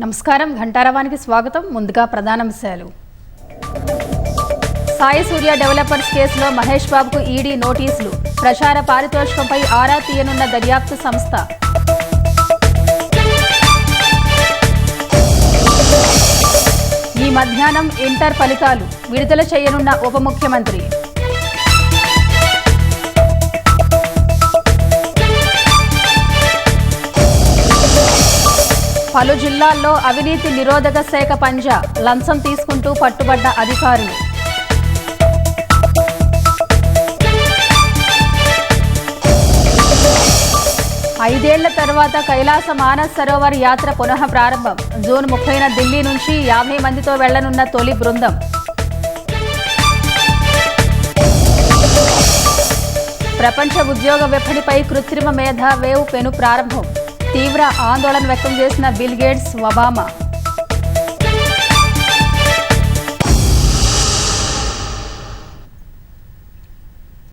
నమస్కారం ఘంటారవానికి స్వాగతం. ముందుగా ప్రధానాంశాలు. సాయి సూర్య డెవలపర్స్ కేసులో మహేష్ బాబుకు ఈడీ నోటీసులు. ప్రచార పారితోషికంపై ఆరా తీయనున్న దర్యాప్తు సంస్థ. ఈ మధ్యాహ్నం ఇంటర్ ఫలితాలు విడుదల చేయనున్న ఉప ముఖ్యమంత్రి. పలు జిల్లాల్లో అవినీతి నిరోధక శాఖ పంజా, లంచం తీసుకుంటూ పట్టుబడ్డ అధికారులు. ఐదేళ్ల తర్వాత కైలాస మానస్ సరోవర్ యాత్ర పునః ప్రారంభం. జూన్ 30న ఢిల్లీ నుంచి 50 మందితో వెళ్లనున్న తొలి బృందం. ప్రపంచ ఉద్యోగ విపణిపై కృత్రిమ మేధ వేవ్ పెను ప్రారంభం. తీవ్ర ఆందోళన వ్యక్తం చేసిన బిల్ గేట్స్, ఒబామా.